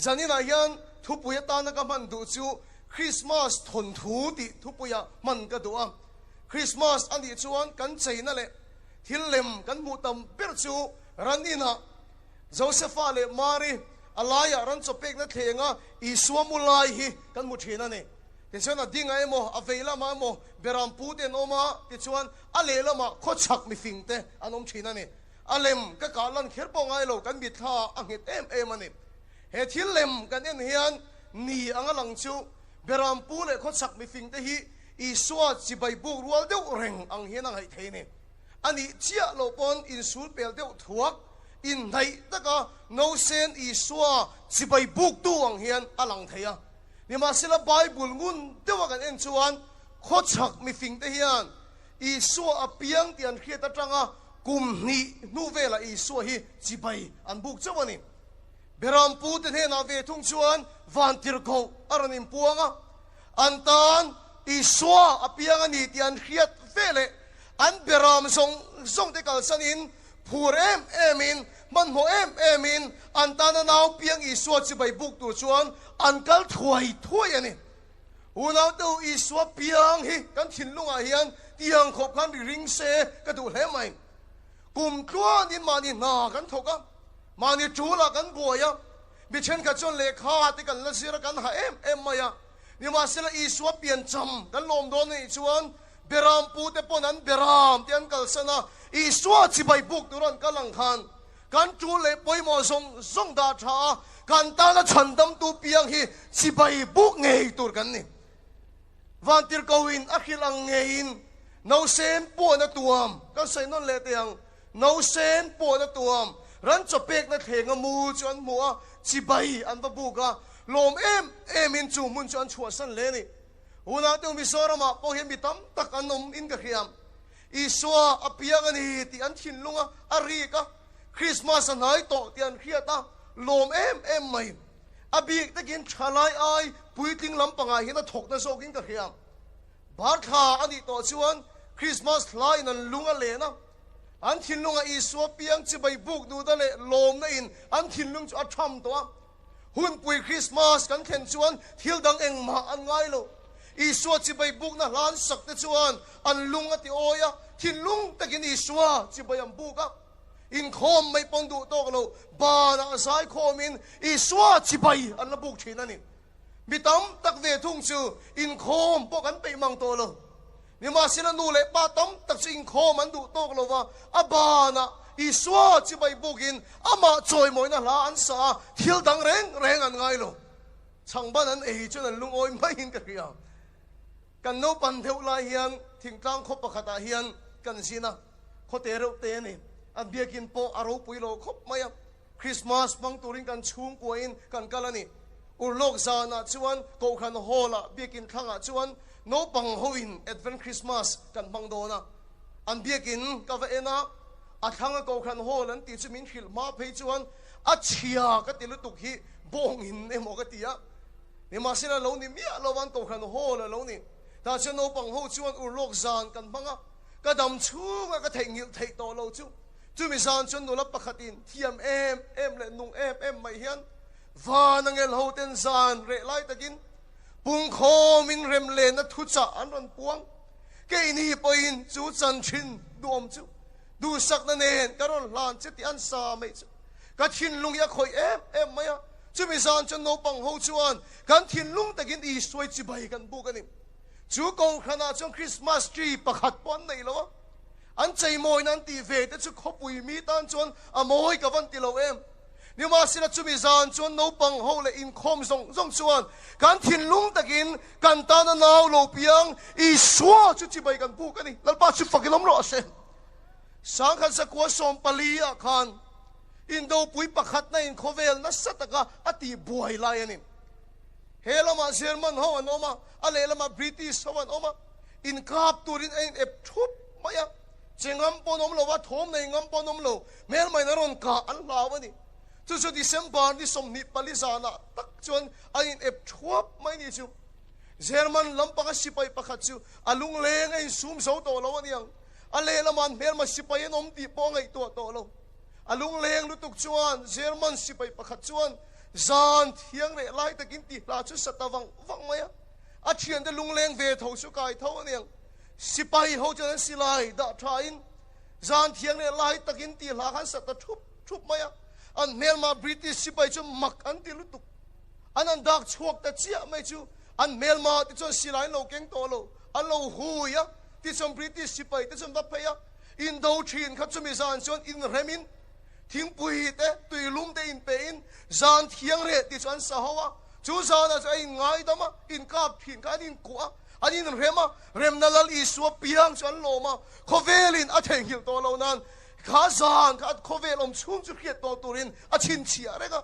จันนี่นายยันทุบปุยตานก็มันดูจูคริสต์มาสทนทูดิทุบปุยมันก็ดูคริสต์มาสอันนี้ชวนกันใจนั่นแหละทิลเลมกันมูตำเปิดจูรันนี่นะโจเซฟาเลมารีอะไรรันจบเป็กนั่นเองอีสวมุลายฮีกันมุทีนั่นเองแต่ชวนดิ้งไอ้โมอเวลามาโมเบรามปูเตนอมาแต่ชวนอะไรละมาโคชักมีฟิงเตอันนมทีนั่นเองอเลมก็การลันเขียนปองไอ้โลกันบิดท่าอังเหตุมันนี่เหตุที่เลมกันเอ็นเฮียนนี่อังหลังชูเบรามปูเลยเขาสักไม่ฟิงแต่ฮีอีสวาจิบายบุกรัวเดียวเร่งอังเฮียนอังเหตุนี่อันนี้เจ้าโลปอนอินสูเปลเดียวถวกอินไทยแต่ก็โนเซนอีสวาจิบายบุกตัวอังเฮียนอัลังเทียนี่มาสิละไบเบิลงุนเดียวกันเอ็นชวนเขาสักไม่ฟิงแต่เฮียนอีสวาอเปียงเตียนเขียดจังกุมนี่นูเวลาอีสวาฮีจิบายอันบุกเจ้าวันนี้เบรามปูตินเฮนาเวทุงชวนวันติร์โกอารันิมปัวงอันตานอีสวาอเปียงอันนี้ที่อันเขียดเวลอันเบรามส่งที่กัลสันินผู้เอ็มินมันหัวเอ็มินอันตานนาวเปียงอีสวาจิบายบุกตัวชวนอันกัลถวยอันนี้อุณาตัวอีสวาเปียงฮีกันถิ่นลุงอาเฮียนที่ยังขบกันริงเซก็ดูเห็นไหมกลุ่มตัวนี้มานี่นากันถกมานี่จูละกันบัวยบิเช่นกับจนเลขาที่กันละเสียกันหาเอ็มมานี่มาเสียอีสวาเปลี่ยนจำกันลมโดนนี่ชวนเบรามปูเตปนันเบรามที่อันกัลสนะอีสวาจิบายบุกตุรันกันหลังคันกันจูเลปอยมอส่งดาชากันตาละฉันดำตูเปียงฮีจิบายบุกเงยตุรกันนี่วันที่กวินอักิลังเงยินนาวเซนปวดตัวมก็ใส่นนเลเตียงนาวเซนปวดตัวมรันจะเป็กนั่นเองมูจนมัวจิบายอันตะบุกะลมเอ็มินจูมุนจนชัวสันเลนี่อุณาตัวมิสอรมาพอเห็นมิตำตักอันนมอินกะเขียมอีสวาอเปียกันนี่ที่อันทินลุงอารีกะคริสต์มาสนายโตที่อันเขียตาลมเอ็มไม่อบีกตะกินชาลายไอปุยติงลำปังไอเห็นถกนั่นโซกินกะเขียมบาร์คาอันนี้ต่อชวนคริสต์มาสไลน์นั่นลุงอเลนะอันทินลุงอีสวาเปียงจะไปบุกดูตะเลลมนั่นอินอันทินลุงจะทำตัวหุ่นปุยคริสต์มาสกันเข็นชวนทิลดังเองมาอันไงลูอีสวาจะไปบุกนะล้านสักแต่ชวนอันลุงอติโอยะทินลุงตะกินอีสวาจะไปยำบุกะอินโคมไม่ปองดูโตกันลูบานาสายโคมินอีสวาจะไปอันละบุกทีนั่นนี่มิตำตักเวทุ่งชื่ออินโคมพวกกันไปมังโตเลยนี่มาสิละนูเลยป้าต้มตักสิงโคมันดูโตกลว่าอบานะอีสวาจิไปบุกินอามาจอยมวยนะลาอันสาทิลดังแรงอันไงลูช่างบ้านนั้นจนนั้นลุงโอยไม่หินกันเรียกันโนปันเทวลายเฮียนทิ้งกลางคบปะขตาเฮียนกันสินะเขาเตะเราเตะนี่อันเบียกินโปอารุปุยโลคบไม่คริสต์มาสบางตัวริงกันชุ่มกวยนกันกันละนี่อุโลกซานะชวนโกขันโฮละเบียกินข้างอ่ะชวนโนปังโฮวินเอ็ดเวนคริสต์มาสกันบังโดนะอันเบียกินกาเวนะอัดข้างก็ขันโฮลันติจุมินขิลมาเพจวนอัดเชียก็ติลุตุกฮีบงหินเอโมกติยะนี่มาสิละเรานี่มีอะไรวันก็ขันโฮละเรานี่แต่ชวนโนปังโฮชวนอุโลกซานกันบังอ่ะก็ดำชูก็เทงิลเทโตเราจูมิซานชวนนุลับปะขัดินเทียมเอ็มเลยนุ่งเอ็มไม่เฮียนวานังเอลโฮเทนซานเรไลตะกินปุงโคมินเรมเลนทุจ่าอันรันปวงเกนี่ปอินจูจันชินดวมจูดูสักนั่นเองก็รอนลานเจติอันซาไม่จูก็ทินลุงยาคอยเอ็มไหมอ่ะจูมิซานจนโนปังโฮชวนกันทินลุงตะกินอีสวยจีบกันบุกันนี่จูโกขนาดจงคริสต์มาสทรีประคัดปอนในแล้วอันใจมอยนั้นตีเวแต่จูขบุยมีตันจนอโมยกับวันติโลเอ็มนี่มาสิละจุมิซานชวนโนปังโฮเลยอินคอมส่งชวนการทินลุงตะกินกันตานนาวโลเปียงอีสวาจุจิบกันบุกันนี่แล้วป้าจุฟักกิลมรอเซสังขันสกัวสมปลีอาคารอินโดปุยประคัดในอินโคเวลนัสตะกะอติบวยลายนี่เฮลมาเซอร์มันฮาวานอมาอะไรละมาบริติสฮาวานอมาอินคาบตูรินเอ็นเอฟทุบมายังเจงอัมปนมโลว่าทอมในงัมปนมโลเมลไม่นรอนกาอันลาวนี่จู่ๆดิเซมบาร์ดิสมนิปลิซานะตักจวนไอ้เอฟทุบไม่นี่จู่เซอร์มันลำปักสิไปประคัดจู่อาลุงเลงไอ้ซูมโซโตลาวนี่ยังอะไรละมันเมลมาสิไปนมตีปองไอ้ตัวโตลาวอาลุงเลงลุตุกจวนเซอร์มันสิไปประคัดจวน zan thiang le lai takin ti la chu satawang wang maya a thian de lungleng ve tho su kai tho niang sipai ho chan silai da thain zan thiang le lai takin ti la khan sat thup maya an melma british sipai chu mak an ti lutuk an dak chuak ta chia mai chu an melma ti chon silai lo keng to lo an lo hu ya ti chon british sipai ti chon ba phaya in do thin kha chu mi zan chon in remin thing pui te tui lum te in pein zan thiang re ti chon sa hawa chu zan a in ngai dama in kap thin ka in kwa anin rema rem nalal iswa piang chon lo ma khovelin a theng hil to lo nan kha zan kha khovelom chung chu khiat to turin a chin chia rega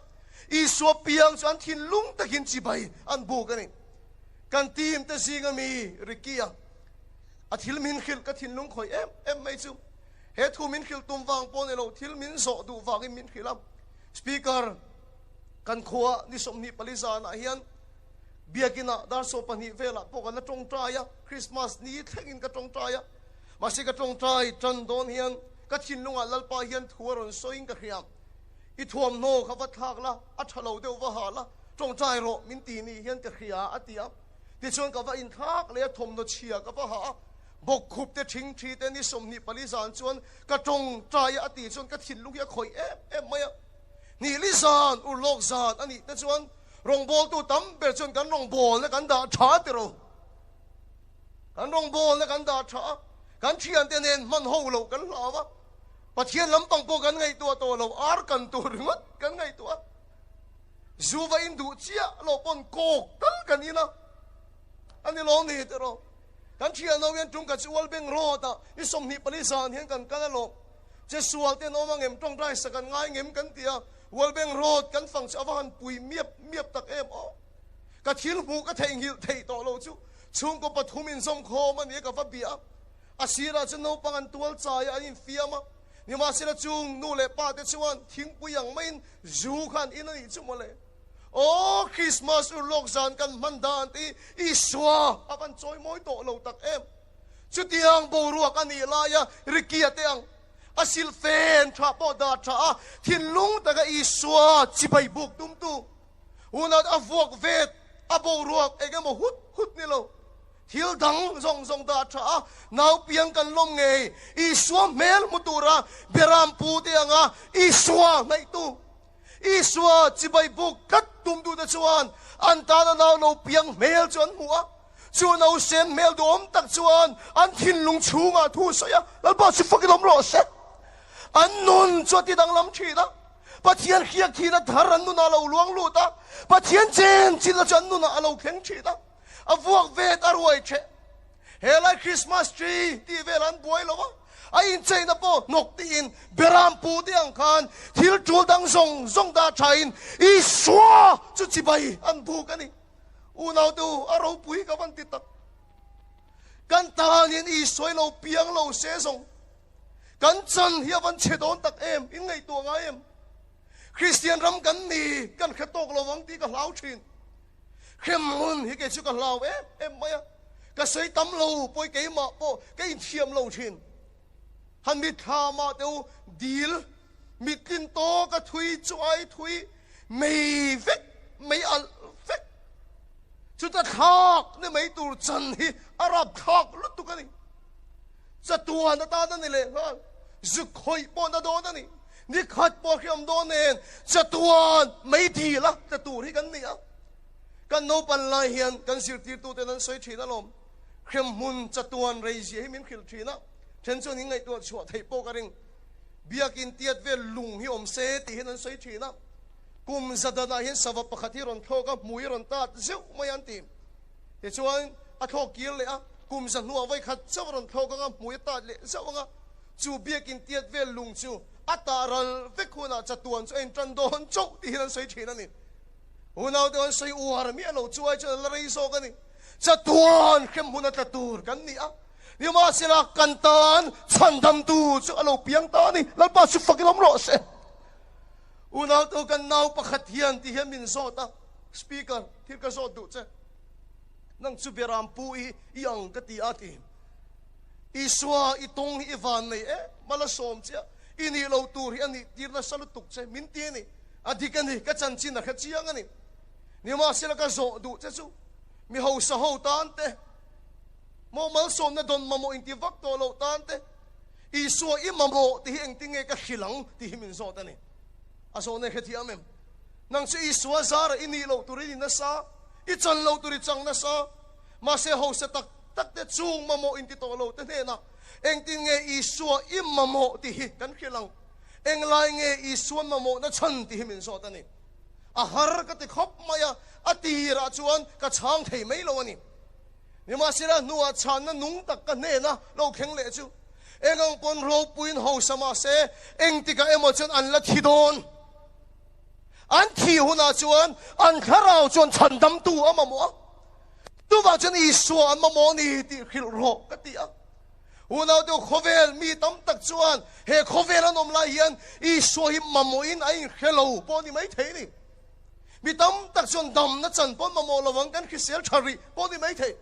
iswa piang chon thin lung takin chi bai an bu ka ni kan tim te singa mi rikia a thil min khil ka thin lung khoi em mai chu he thu min khil tum wang pon elo thil min so du wang min khilam speaker kan khuwa ni som ni paliza na hian biakina dar so pani vela pokan na tong traya christmas ni thengin ka tong traya masi ka tong trai tran don hian ka thin lunga lalpa hian thuaron soing ka khiam I thuam no ka va thak la a thalo deu wa hala tong trai ro min ti ni hian ka khia atia ti chon ka va in thak le thom no chia ka va ha bok khup te thing thi te ni som ni pali zan chuan ka tong trai ati chon ka thin lu ya khoi em maya ni li zan u lok zan ani te chuan rong bol tu tam ber chon kan rong bol le kan da tha te ro kan rong bol le kan da tha kan thian te nen man ho lo kan lawa pathian lampang po kan ngai tua to lo ar kan tu ringot kan ngai tua zuwa indu chia lo pon kok tal kan ina ani lo ni te ro kan thian no yen tung ka chual beng ro ta I som ni palisan hian kan kan lo che sual te no mangem tong dai sakan ngai ngem kan tia wal beng road kan fang chawan pui miep tak em o ka thil bu ka theng hil thei to lo chu chung ko pathumin som kho man ye ka fa bia asira chu no pangan tual chai anin fiama ni ma sira chung nu le pa te chuan thing puyang main zu khan in ani chu mole o christmas u lok zan kan mandan ti iswa apan choi moi to lo tak em chu tiang bo ruak ani la ya rikia teang asil fen tha po da tha thin lung ta ga iswa chi bai buk tum tu unat avok vet abo ruak ege mo hut ni lo thil dang zong da tha nau piang kan lom nge iswa mel mutura beram pu te anga iswa ngai tu iswa chi bai buk kat tum tu da chuan an ta na nau lo piang mel chuan muwa chu nau sen mel dom tak chuan an thin lung chunga thu sa ya lal ba si fakilom ro se an nun cho ti dang lam thi da pathian khiak thi na dharan nu na lo luang lu ta pathian chen chi la chan nu na alo kheng thi da avuak vet arwai che helai christmas tree ti velan boy lo wa ai in chei na po nok ti in beram pu ti ang khan thil tul dang zong da thain I swa chu chi bai an bu ka ni unaw tu aro pui ka ban ti tak kan ta nin I soi lo piang lo se song kan chan hi van che don tak em in ngai tu nga em christian ram kan ni kan khatok lo wang ti ka lau thin khem mun hi ke chu ka lau em maya ka sei tam lo poi ke ma po ke in thiam lo thin han mi tha ma teu dil mi tin to ka thui chuai thui mei vek mei al vek chu ta thak ne mei tur chan hi arab thak lu tu ka ni sa tuan na ta ni le ha zu khoi po na do na ni khat po khiam do nen sa tuan mei thi la ta tu ri kan ni a kan no pan lai hian kan sir ti tu te nan soi thina lom khem mun cha tuan rei ji hi min khil thina chen chu ni ngai tu chua thei po ka ring biakin tiat ve lung hi om se ti hin an soi thina kum zadana hin sawa pakhati ron thoka mui ron ta zeu mayan ti te chuan a thok kil le a kum san nuwa vai khat chawron thoka nga mui ta le zawanga chu biakin tiat ve lung chu ataral vekhuna chatuan chu en tran don chok ti hin an soi thina ni unaw te an soi uar mi alo chuai chu la rei so ka ni chatuan khem huna tatur kan ni a ni ma sila kantan chandam tu chu alo piang ta ni lalpa su fakilom ro se unaw to kan naw pakhat hian ti hian min so ta speaker thil ka so du che nang chu beram pu I yang ka ti ati iswa itong hi van nei mala som che ini lo tur hi ani tir na salu tuk che min ti ni adi kan ni ka chan chin na kha chiang ani ni ma sila ka zo du che chu mi ho sa ho tan te mo mal som na don ma mo inti vak to lo tan te i so i ma mo ti eng ti nge ka khilang ti himin zo ta ni a so ne kha ti amem nang chu i so zar i ni lo tu ri na sa i chan lo tu ri chang na sa ma se ho sa tak tak te chung ma mo inti to lo te ne na eng ti nge i so i ma mo ti hi kan khilang eng lai nge i so ma mo na chan ti himin zo ta ni a har ka ti khop maya ati ra chuan ka chang thei mai lo ani ni ma sira nuwa chan na nung tak ka ne na lo kheng le chu engang pon ro puin ho sama se eng ti ka emotion an la thi don an thi huna chuan an kharau chuan chan dam tu ama mo tu wa chuan i so an ma mo ni ti khil ro ka ti a huna do khovel mi tam tak chuan he khovel an om la hian i so hi ma mo in ai hello po ni mai thei ni mi tam tak chuan dam na chan pon ma mo lawang kan khisel thari po ni mai thei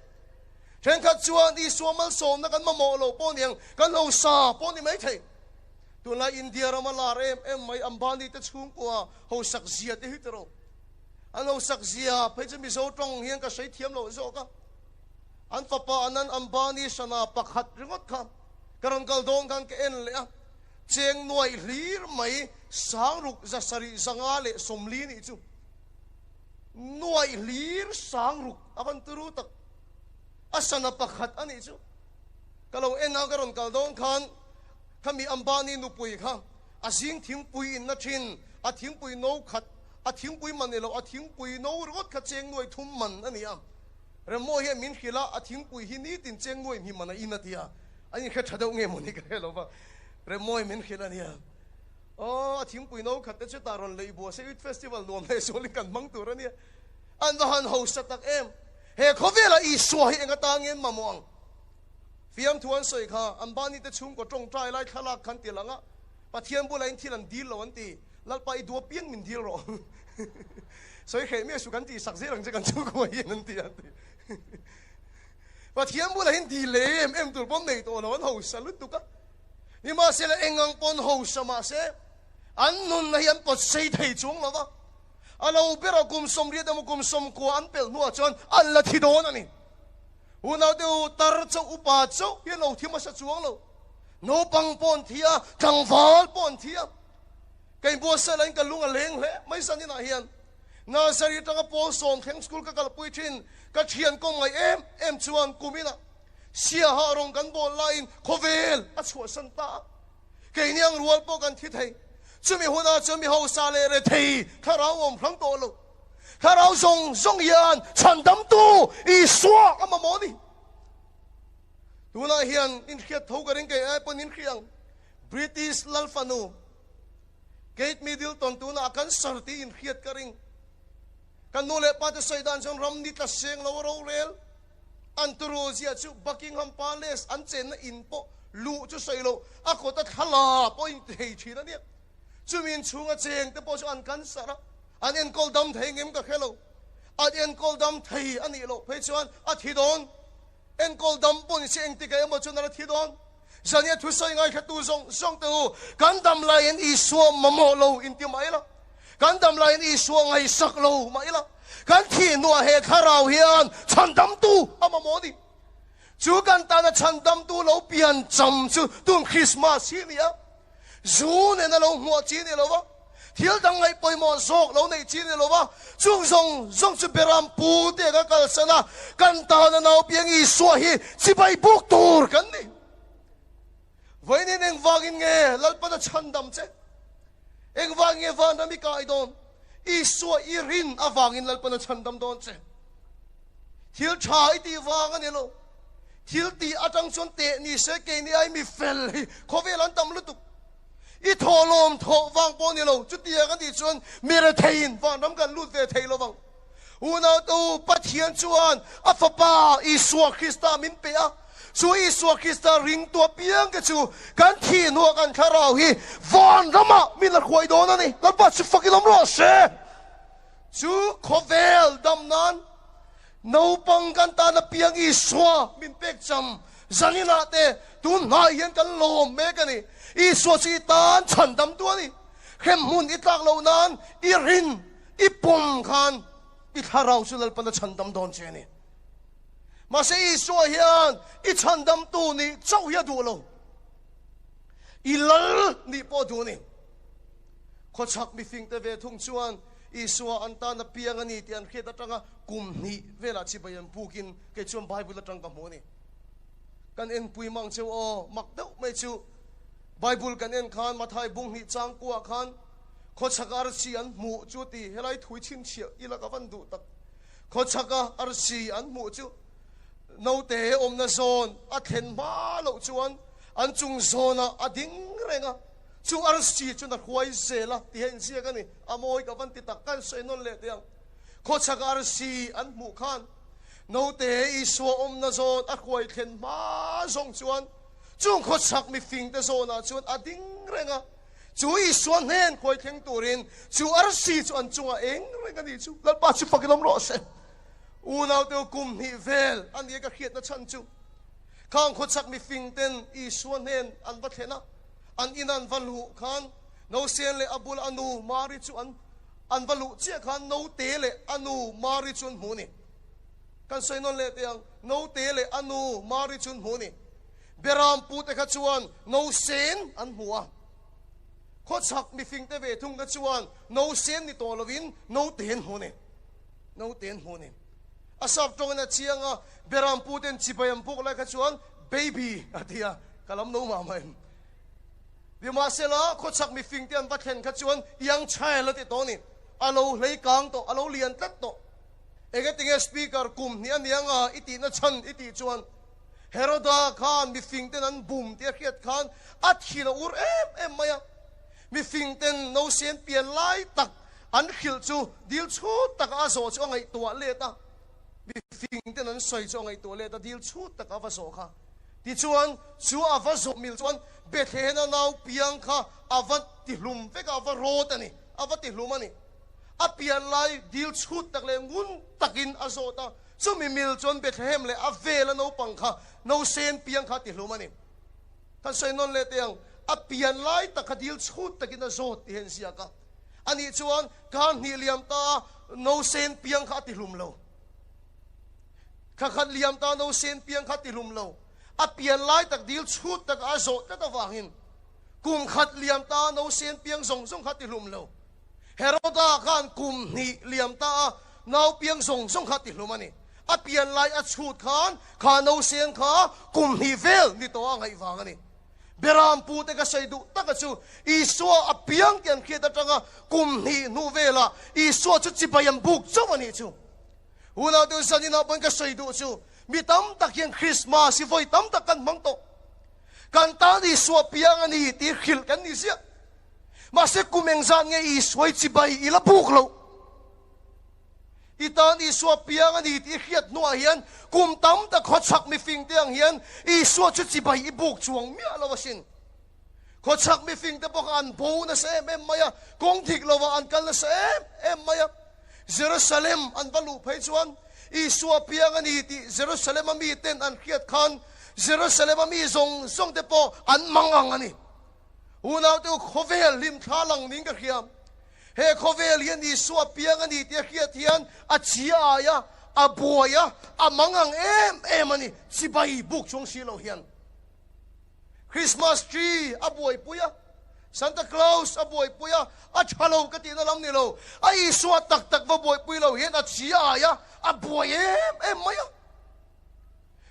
then khat chuan i so mal som na kan ma mo lo po niang kan lo sa po ni mai thei tu la India rama la em mai Ambani te chung kwa ho sak zia te hitro an ho sak zia phai chmi zo tong hian ka sei thiam lo zo ka an papa anan Ambani sana pakhat ringot kha karon kal dong kan ke en le a cheng noi hlir mai sang ruk za sari zanga le somli ni chu noi hlir sang ruk akan turu tak asana pakhat ani chu kalau ena karon kal dong khan kami Ambani nu pui kha asing thing pui in na thin a thing pui no khat a thing pui manelo a thing pui no rot kha cheng noi thum man ani am re mo he min khila a thing pui hi ni tin cheng noi hi mana ina tia ani kha thadau nge moni ka hello ba re mo min khila ni a o a thing pui no khat te ta ron leibo se it festival nom le so kan mang tur ani an han ho satak em he khovela i so hi enga tangin mamong fiam thuan soi kha Ambani te chung ko tong trai lai khala khan ti langa pathian bu lain thilan dil lo anti lalpa i do piang min dil ro soi khe me su kan ti sak je lang je kan chu ko yin anti anti pathian bu lain di le em tur pom nei to no ho salut tu ka ni ma se la engang pon ho sama se an nun na hian pot sei thei chung lo wa alo bera kum som ri da mu kum som ko an pel nu a chon an la thi don ani unau deu tar chau upa chau hian lo thima sa chuang lo no pang pon thia kangwal pon thia kai bo sa lain ka lunga leng le mai san na hian na sari tanga po som kheng school ka kal pui thin ka thian ko ngai em chuan kumina sia ha rong kan bol line khovel a chua san ta kai niang rual po kan thi thei chumi huna chumi ho sa le re thei kharau om phang to lo kharau zong yan chan dam tu i swa ama moni tuna hian in khiat tho garing ke ai pon in khiang British lalfanu Kate Middleton tuna kan sarti in khiat karing kan no le pa te saidan chon ram ni ta seng lo ro rel anturozia chu Buckingham Palace an chen na in po lu chu sailo a ko ta khala po in thei thina ni chumin chunga cheng te po chu an kan sara an en kol dam thei ngem ka khelo an en kol dam thei ani lo phei chuan a thidon en kol dam pon seng ti ka emo chun ra thidon zania thu sai ngai khatu zong tu kan dam lai en i so mamo lo in ti mai la kan dam lai en i so ngai sak lo mai la kan thi no he kharau hian chan dam tu ama modi chu kan ta na chan dam tu lo pian cham chu tun Christmas hi nia zu ne na lo mo chi ni lo wa thiếu đăng ngay bồi mò sọc lâu này chi này lo ba chung song chu beram pu te ka kal sana kan ta na nau piang i so hi chi bai buk tur kan ni voi ni neng wangin nge lal pa na chandam che eng wang nge van na mi kai don i so i rin awangin lal pa na chandam don che thiếu chai ti wang ani lo thiếu ti atang chon te ni se ke ni ai mi fel ko ve lan tam lu tu i thò lom thò vang po ni lo chu tia kan ti chuan mi ra thein van ram kan lut ve thei lo wang unau tu pathian chuan a fa pa i so Krista min pe a chu i so Krista ring to piang ke chu kan thi no kan kharau hi van rama min la khoi don ani la pa chu fucking lom ro se chu khovel dam nan no pang kan ta na piang i so min pek cham zanina te tu na hian kan lom me ka ni i so chi tan chan dam tu ani เข้มมุนอิตากเหล่านั้นอิรินอิปุ่มขันอิทาราวสุลปันชันดำโดนเจนี่มาเสียสวยยันอิชันดำตูนี่เจ้าอย่าดูเราอิลลนี่พอดูนี่ขชักมีฟิงเตเวทุ่งชวนอิสวาอันตานเปียงนี่ที่อันเคตตังกุมนี่เวลาชิบยันพูกินเกจชวนไบเบิลตังกับหัวนี่กันเอ็นปุยมังเจ้าโอมักเดาไม่ชูไบเบิลกันเอ็นขานมาไทยบุงนี่จางกัวขานขชักอาร์ซีอันหมู่จุตีเฮลัยถุยชินเชียอีละกับวันดูตักขชักอาร์ซีอันหมู่จุนูเตะอมนาโซนอัดเห็นมาเหล่าจวนอันจุงโซนะอดิ้งเรงะจูอาร์ซีจุนักหวยเซละที่เห็นเสียกันนี่อโมยกับวันติดตักกันเซนนเลเดียงขชักอาร์ซีอันหมู่ขานนูเตะอิสวาอมนาโซนอัดหวยเห็นมาส่งจวนจุงขชักมีฟิงเตโซนะจวนอดิ้งเรงะจูอิสวาเห็นหวยเทงตูรินจูอาร์ซีจวนจุงเองเรงะนี่จูแล้วป้าชิฟักลมรอเซอูนาวเตียวกุมนิเวลอันนี้ก็เขียนนะฉันจูข้างขดสักมีฟิงเต็นอีส่วนเห็นอันบัดเห็นนะอันอินันวัลูขันนูเซียนเลอบุลอนูมาริจูอันวัลูเจ้าขันนูเตเลอนูมาริจุนหูนี่กันใส่นนเลเตียงนูเตเลอนูมาริจุนหูนี่เบรามปูเตขจวนนูเซนอันหัวขดสักมีฟิงเตเวทุ่งขจวนนูเซนนี่ตัวลวินนูเตนหูนี่นูเตนหูนี่อาศับตรงนั้นเชียงเบรามพูดเองจิบยังพูดอะไรกันชวนเบบี้อาทิยากำลังโน้มาไหมเดี๋ยวมาเสร็จแล้วคนสักมีฟิงเตียนวัดเห็นกันชวนยังใช่แล้วที่ตัวนี้อาโลเลยกลางตัวอาโลเลียนตัดตัวเอกติงสปีกเกอร์กลุ่มนี้อันยังอิตินัชันอิติชวนเฮโรดาขานมีฟิงเตียนนั้นบุ่มเตียเขียดขานอัดขีนอุรเอ็มมายังมีฟิงเตียนโนเซียนเปลี่ยนไล่ตักอันขิลจูดิลชูตักอาโซช่วงไอตัวเล็ดมีฟิงเตนั้นสวยจงไอตัวเล็กแต่ดิลชูตักอาวาโซค่ะที่ชวนชูอาวาโซมิลชวนเบเทนนาวเปียงค่ะอาวาติลุมเฟกอาวาโรตันนี่อาวาติลุมอันนี่อาเปียนไลดิลชูตักเลยงุนตักินอาโซตาชูมีมิลชวนเบเทมเลยอาเวลนาวปังค่ะนาวเซนเปียงค่ะติลุมอันนี่ท่านสวยนนเลเตียงอาเปียนไลตักดิลชูตักินอาโซที่เห็นเสียกันอันนี้ชวนการนิเลียมตานาวเซนเปียงค่ะติลุมโลขัดเลียมตาโนเซนเปียงขัดติลุมโลอาเปียนไล่ตักดิลชุดตักอาโซตักวางหินกุมขัดเลียมตาโนเซนเปียงส่งขัดติลุมโลเฮโรดาขันกุมนี่เลียมตาโนเปียงส่งขัดติลุมมันนี่อาเปียนไล่อาชุดขันขาโนเซนขากุมนี่เวลนี่ตัวไงวางนี่เบรามปูเตกใส่ดูตักจูอีสัวอาเปียงกันเขียนตังกุมนี่นูเวลาอีสัวจุดจิบยันบุกเจ้าวันนี้จูอุณาดูสันนินาบังก็ใส่ดูจูมีตั้มตะเกียงคริสต์มาสสิฟอยตั้มตะกันมังโตกันตาดีสวบเปียงอันนี้ตีขิลกันนี่เสียมาเสกุเมงจานไงอีสวยจิบอีละบุกเราอีตานอีสวบเปียงอันนี้ตีเขียดนัวเฮียนกุมตั้มตะขดชักมีฟิงเตียงเฮียนอีสวบจุดจิบอีบุกจวงเมียละวะสินขดชักมีฟิงแต่บอกอันโบนะเสมมายกงทิกละวะอันกันละเสมมายเยรูซาเล็มอันบรรลุไปจวนอิสวาเปียงอันนี้ที่เยรูซาเล็มมีเต็นอันเกียรติขันเยรูซาเล็มมีส่งเตปออันมังอันนี้อุณาตัวโคเวลลิมทาลังนิ่งกับเขียมเฮโคเวลยันอิสวาเปียงอันนี้ที่เกียรติยันอาชีอายะอาบัวยะอามังอังเอ็มอันนี้สิบายบุกชงสีโลเฮียนคริสต์มาสทรีอาบัวยปุยะซันตาคลอสอาบวยปุยอาชาโลกตินาลำนี่โลไอสวดตักว่าบวยปุยโลเห็นอาชีอายะอาบวยเอ็มไม่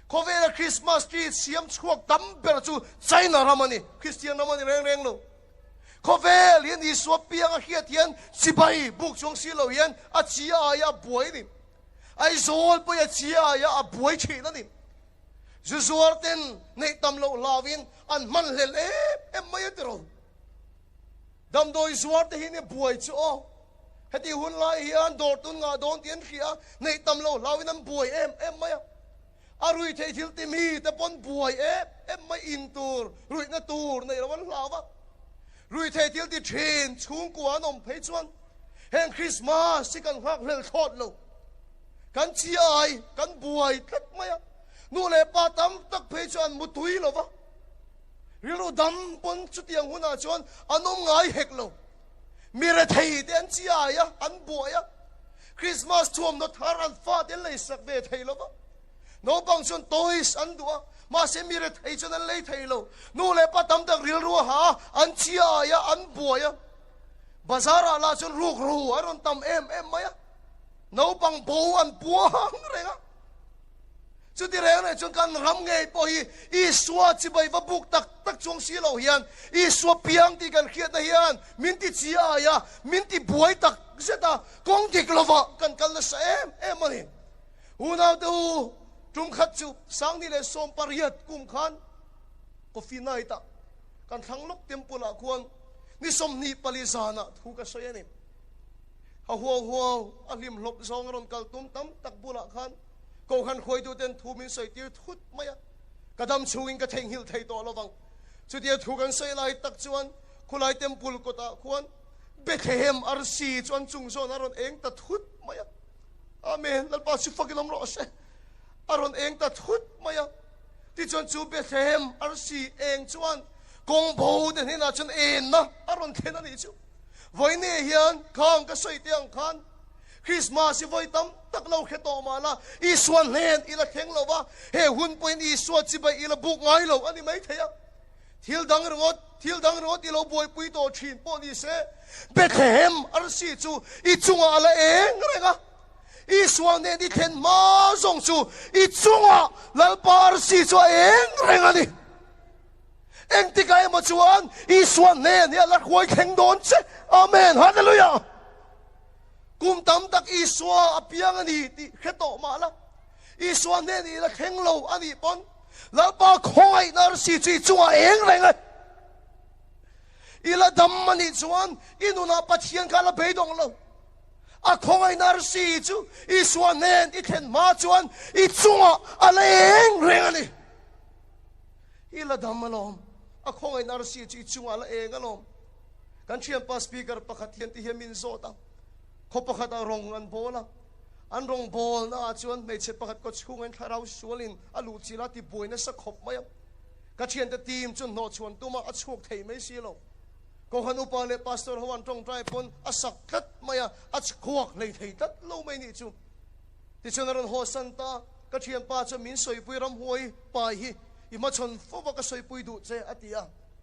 เขาเวลาคริสต์มาสที่เสียมช่วงตั้มเปรจูใจน่ารามันนี่คริสเตียนรามันนี่แรงๆโลเขาเวลาเห็นอิสวเปียงเขียดเห็นสิบายบุกชงสีโลเห็นอาชีอายะบวยนี่ไอโซลปุยอาชีอายะอาบวยชีนั่นนี่จะสวดเต็นในตำโลลาวินอันมันเล่เอ็มไม่ติโรดำโดยสวดที่นี่ป่วยจ้อให้ที่หุ่นไล่เฮียนโดดตุนงาโดนเตียนเขียในตำโลเราวินันป่วยเอ็มไหมอารุยเททิลติมีแต่ปนป่วยเอ็มไม่อินตูร์รุยนาตูร์ในระวันลาวะรุยเททิลติเทรนชุงกัวนมเพชวนแห่งคริสต์มาสที่กันหักเลือดทอดโลกันเชียไอกันป่วยทัดไหมนู่นเลยป้าตั้มตักเพชวนมุตุยหรอวะเรื่องดำปนจุดยังหัวหน้าชวนอันนมง่ายเฮกโล มีระเทยเดียนจีอายะอันบัวยะคริสต์มาสท่วมนทารันฟ้าเดียนเลยสักเวทยลวะโนบังชนโตยสันดัวมาเสมีระเทยจนเลยเทยโลนูเลปะตำตักริลรัวหาอันจีอายะอันบัวยะบาซาราลาจนรูกรัวอรุณตำเอ็มมายะโนบังบัวอันบัวหังเรงะจุดที่แรงเนี่ยจนการรำไงพออีสวดจิบไปว่าบุกตักจงสีเหล่าเฮียนอีสวดเพียงที่กันเขียนเฮียนมินติจีอายะมินติบวยตักเสตากงติกลวะกันละเสมันนี่หูน่าดูจุ่มขัดจุสังนี่เลยสมปริยัดกุมขันก็ฟินายตะกันทั้งลูกเต็มปุระควรนี่สมนีปริซานะถูกกันเสียนี่หัวอลิมหลบซองรอนกัลตุ้มตั้มตักปุระขันก็ขันคอยดูเต็นทูมินใส่ตีทุดไม่อะกระดำชูอิงกระเทงหิลไทยตัวระวังจุดเดียวถูกกันใส่ลายตักจวนคุณลายเต็มปุลกตาควรเบคเฮมอาร์ซีจวนจุงโซนารอนเองตัดทุดไม่อะอาเมนแล้วป้าสิฟักกิลมรอเซอารอนเองตัดทุดไม่อะที่จวนจูเบคเฮมอาร์ซีเองจวนกงบูเดนนี่น่าจนเอ็นนะอารอนเทนันนี่จูวันนี้เฮียนข้างก็ใส่เตียงขันคริสต์มาสไว้ตั้มตักเราแค่ต่อมาละอีส่วนเห็นอีละเข่งเราว่าเฮ้หุ่นเป็นอีส่วนจิบอีละบุกไงเราอันนี้ไม่เทียทิลดังรถอีเราบวยปุยโตชินปอดีเสเบคเฮมอาร์ซีจูอีจุงอะไรเองอะไรกันอีส่วนเห็นอีเทนมาส่งจูอีจุงลัลปาร์ซีจูเองอะไรกันนี่เองที่ไกมาจวนอีส่วนเห็นเนี่ยลัดหัวแข่งโดนเสอาเมนฮาเลลูยากุมตั้มตักอีสวาอภิยังอันนี้ที่แค่ต่อมาละอีสวาเนี่ยนี่ละแข่งเราอันนี้ปนแล้วปากคอยนาร์ซีจีจัวเองเลยไงอีละดำมันนี่จวนอีนุนาปัจเจียนกันละเบยดงเราอะคอยนาร์ซีจูอีสวาเนี่ยอีเทนมาจวนอีจัวอะไรเองเลยไงนี่อีละดำมันลมอะคอยนาร์ซีจีจัวอะไรเองกันลมกันเชียนปัสปีกร์ปะขัดเทียนที่เฮมินโซตาขบขัดอารมณ์อันโบละอันรองโบลนะจวนไม่ใช่ประคัดก็ช่วยกันเราชวลินอลูจิลาที่บวยนั่นสักขบไหมก็เชียนแต่ทีมจนโนชวนตัวมาอัดชวกไทยไม่ใช่หรอกก็ขันอุปาเลปัสตอร์ฮวันตรงใจปนอัสักตัดไหมอัดขวกเลยไทยตัดเราไม่นี่จูที่ชนรันหัวสันตาก็เชียนป้าจะมินสวยปุยรำหวยไปอีมาชนฟุบก็สวยปุยดูเจอติยา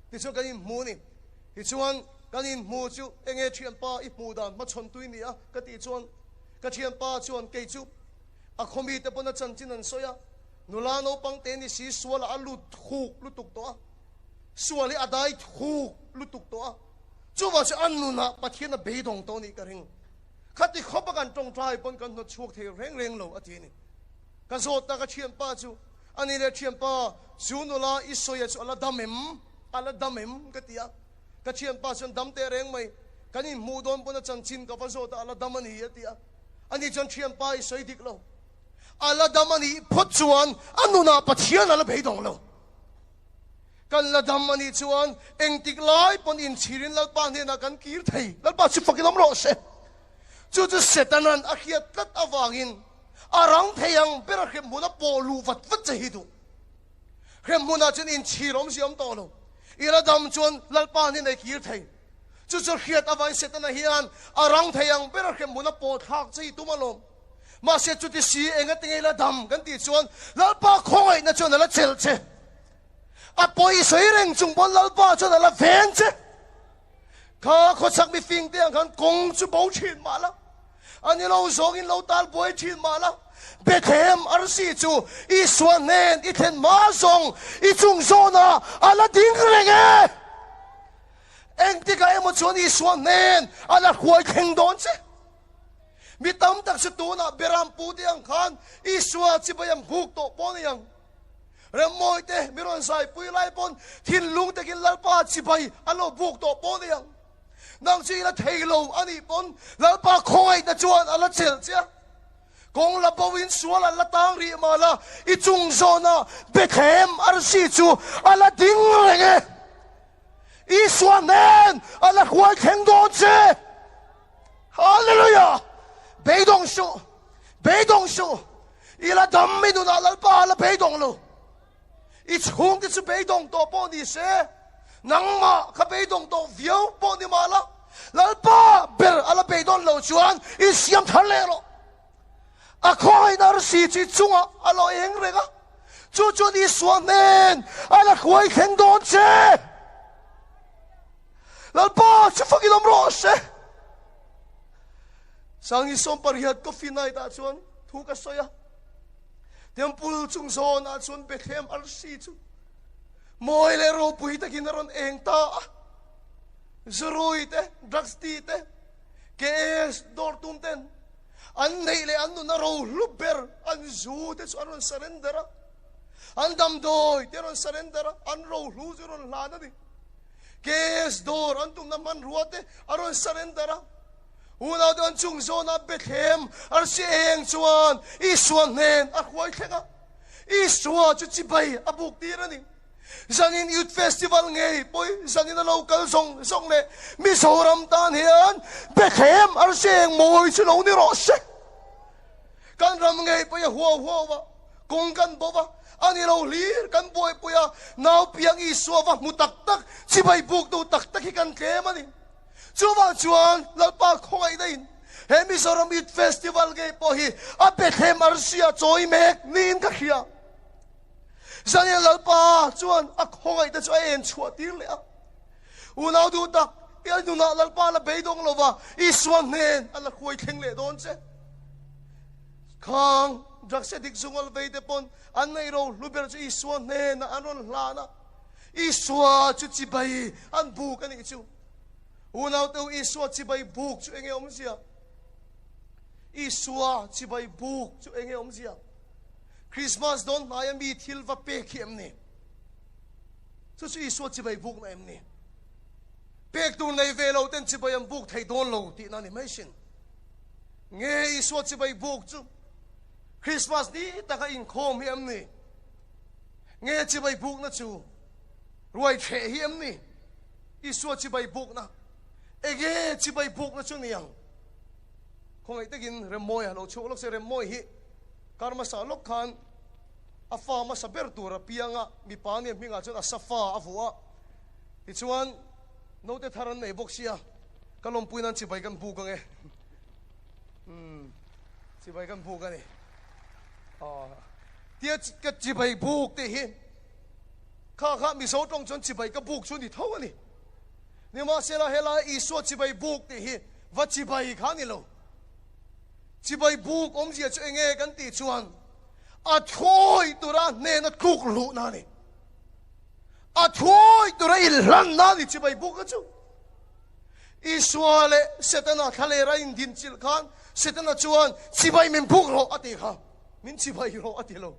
ที่ชนกันอินมูนี่ที่ชวนกันอินมูจูเองเชียนป้าอีมูดานมาชนตุยนี่ก็ที่ชวนกระเทียมป้าชวนเกจุอะคอมีแต่ปนจันจินันโซยานุลาโนปังเตนิสีสวลาลุถูกลุตุกตัวสวลิอาได้ถูกลุตุกตัวจูว่าจะอันนุนะปะเทียนเบยดงตัวนี้กระหิงขัดที่ขบกันตรงใจปนกันนช่วงเทเร่งเร่งโลอาทินี้กันโซตากระเทียมป้าจูอันนี้เลยเทียมป้าจูนุลาอิโซยาจูอัลดัมเอ็มกะติยากระเทียมป้าจนดัมเตเร่งไม่กันนี่มูดอนปนจันจินกับโซตาอัลดัมมันฮีติยาอันนี้จนเชียนไปสวยดิกโลอัลลาดามันนี่พุทธชวนอันนู้นปัจเจียนอัลลาเบยดงโลกันละดามันนี่ชวนเองติกไล่ปนอินชีรินลัลปานเฮนักันกีร์ไทยลัลปานสิฟักิลมโรเซจู่ๆเสตันันอาคียตัดอวางินอารังเทียงเป็นเรื่องมุนาโปลูวัดจะฮิดูเรื่องมุนาจนอินชีรอมสิยมโตโลอีละดามชวนลัลปานเฮนักีร์ไทยจู่ๆเขียดอวานเสตันเฮียนอารังเทียงเป็นเรื่องมุนาโปทักจะฮิตุมาลมมาเสียจุดที่สีเองก็ติงละดำกันตีชวนลัลปาคอยน่ะชวนละเจลเจอะปอยสวยเร่งจุงบนลัลปาชวนละเวนเจข้าขดสักมีฟิงเตียงกันกงจุบเอาชินมาละอันนี้เราส่งอินเราตาลบวยชินมาละเบคเฮมอาร์ซีจูอีส่วนเนนอีเทนมาส่งอีจุงโซนาอัลลาดิ้งเร่งเองที่ก็เอ็มชวนอีส่วนเนนอัลลาหัวแข็งโดนเจมีตั้มตักสตูนะเบรามปูที่ยังขันอิสวาจิบยังบุกโตปอนยังเริ่มมอยเตะมีรอนใส่ปุยไล่ปนทิ้งลุงตะกินลัลปาจิบอัลโลบุกโตปอนยังนางจีละเทโลอันนี้ปนลัลปาคอยนะจวนอัลลเจลเจ้ากงละปวินสวละละตังรีมาละอิจุงโซนาเบคเฮมอาร์ซีจูอัลลดิ้งเลยไงอิสวาเนนอัลลหัวแข็งโดนเจฮาเลลูยา被动手，伊拉他们都拿了把了被动了，一冲的是被动多帮你些，能嘛可被动多 view 帮你嘛了， lalpa ber ala pe don lo chuan i siam thale lo a khoi nar si chi chunga alo eng renga chu chu di suan nen ala khoi khen don che lalpa chu fakilom ro se sang i som pariat ko finai ta chuan thu ka soya tempul chung zon a chuan Bethlehem al si chu moi le ro pui ta kin ron eng ta zurui te drugsti te kes dor tum ten an nei le an na ro luber an zu te chuan ron surrender an dam doi te ron surrender an ro lu zu ron la na ni kes dor an tum na man ruate aron surrender una don chung zona Bethlehem ar si eng chuan i suan nen a khwai thenga i suwa chu chi bai abuk ti rani zangin youth festival ngei poi zangin a local song le Mizoram tan hian Bethlehem ar si eng moi chu lo ni ro se kan ram ngei poi huwa wa kong kan bo wa ani lo lir kan boy poya naw piang i suwa wa mutak tak chi bai buk do tak tak hi kan tlem ani chuwa chuan lalpa khongai dain he Mizoram youth festival ge po hi a Bethlehem ar sia choi mek nin ka khia zangin lalpa chuan a khongai ta choi en chua tir le unaw du tak ya du na lalpa la beidong lova i swan nen ala khoi theng le don che khang drakse dik zungol veite pon an nei ro luber chu i swan nen anon hlana i swa chu chi bai an bu ka ni chu unaw tu i swa chi bai buk chu enge om sia i swa chi bai buk chu enge om sia Christmas don na ya mi thil va pe khem ni chu chu i swa chi bai buk na em ni pek tu nei ve lo ten chi bai am buk thai don lo ti na ni mai sin nge i swa chi bai buk chu Christmas ni ta ka in khom hi am ni nge chi bai buk na chu ruai the hi am ni i swa chi bai buk na ege chi bai buk na chu ni yang khong ai takin remoi halo chu lok se remoi hi karma sa lok khan afa ma saber tura pianga mi pani mi nga chu asafa afua ti chuan no te tharan nei boxia kalom puinan chi bai kan bu ka nge chi bai kan bu ka ni tia ka chi bai buk te hi kha mi so tong chon chi bai ka buk chu ni tho ani ni ma se la hela i so chi bai buk te hi va chi bai kha ni lo chi bai buk om ji chu enge kan ti chuan a thoi tura ne na kuk lu na ni a thoi tura il ran na ni chi bai buk ka chu i swale setana thale ra in din chil khan setana chuan chi bai min buk ro ati kha min chi bai ro ati lo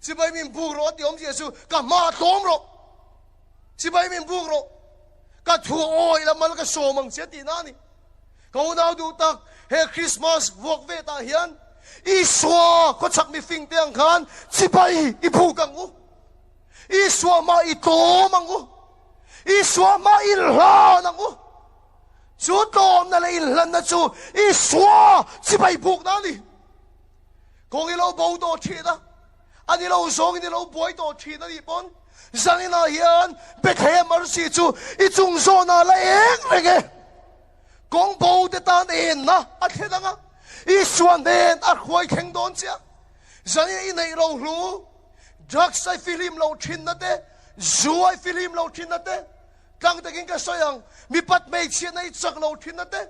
chi bai min buk ro ati om ji chu ka ma tom ro chi bai min buk ro ka thu oi la mal ka so mang che ti na ni ko naw du tak he Christmas wok ve ta hian i swa ko chak mi fing tiang khan chi bai i bu kang u i swa ma i to mang u i swa ma i la nang u chu tom na le i lan na chu i swa chi bai buk na ni kong i lo bo do thi da ani lo zong ni lo boi do thi na ni pon zangina hian Bethlehem ar si chu i chung zo na la eng rege kong bo de tan en na a thedanga i swan den a khoi kheng don chia zani i nei lo lu drug sai film lo thin na te zuai film lo thin na te kang te king ka soyang mi pat mei chi nei chak lo thin na te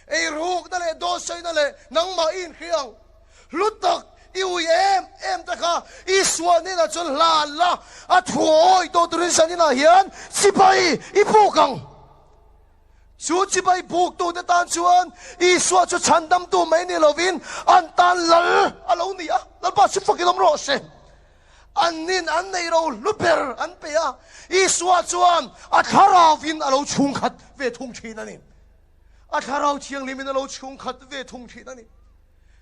ei ruk na le do sai na le nang ma in khiang lutak i ui em ta kha i swan ni na chun la la a thuoi to turin zani na hian sipai i pukang chú chỉ bay buộc tôi để tan chuan, ý xóa cho chăn đâm tôi mấy người lovin, anh tan lal, alo nia, lal ba chỉ phật cái rose, anh nín anh này đâu luper anh pe à, ý xóa chuan, anh thara vin alo chung khát về thung chi nè, anh thara chiang limin alo chung khát về thung chi nè,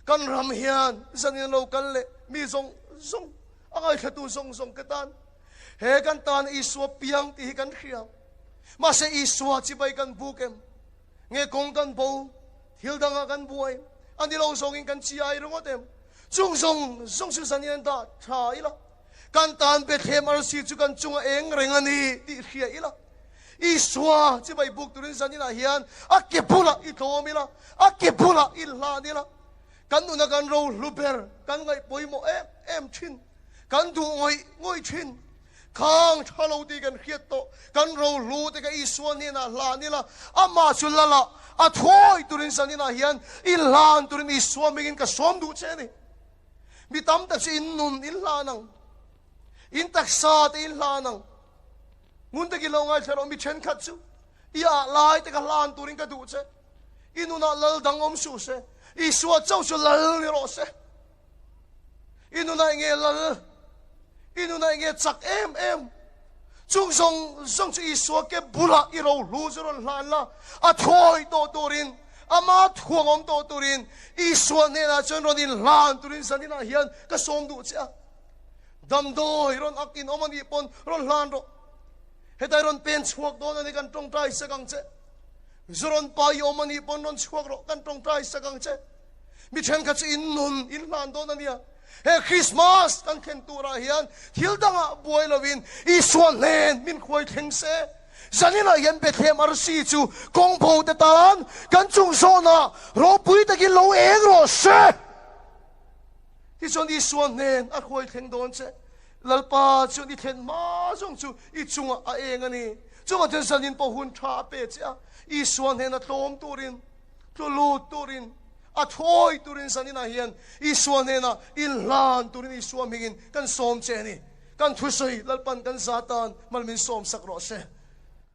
kan ram hian, dân alo kan le, mi zong zong, ai khát tu zong zong cái tan, he kan tan ý xóa piang thì kan khiang. Mà sẽ iswa chỉ bay kan bukem nghe kong kan bo thil danga kan buai anh đi lâu song kan chi ai rong otem chung song su san yen da tha ila kan tan Bethlehem ar si chu kan chung eng reng ani ti khia ila Iswa chỉ bay buộc turin san ina hiền akipula itomila akipula illanila kan una kan ro luper kan ngai poimo em chin kan du ngoi chin khang thalo ti kan khiat to kan ro lu te ka iswa ni na la ni la ama chulala a thoi turin san ina hiền illan turin iswa mingin ka som du che ni mi tam tak si innun illanang in tak sa te illanang mun te ki lo ngai thero mi chen khat chu ya lai te ka lan turin ka du che inuna lal dang om su se iswa chau chu lal ni ro se inuna nge lal inuna nge chak em chung song chu iswa ke bula i ro lu zo lan la a thoi to turin ama thuang om to turin iswa ne na chon rodin lan turin sanina hian ka som du cha dam do ron akin omani pon ron lan ro hetai ron pen chuak do na ni kan tong trai sakang che zoron pa yo mani pon ron chuak ro kan tong trai sakang che mi chen kha in nun in lan do na nia he Christmas kan khen tu ra hian thil danga boy lovin iswan len min khoi theng se zanina yan bethem arsi chu kong pho te tan kan chung so na ro pui ta ki lo eng ro se ti chon iswan len a khoi theng don che lalpa chu ni then ma jong chu I chunga a eng ani chunga ten sanin po hun tha pe cha iswan hen a tom turin to lu turin a thoi turin sanina hian iswan hen a in lan turin iswan mingin kan som che ni kan thusoi lalpan kan satan malmin som sak ro se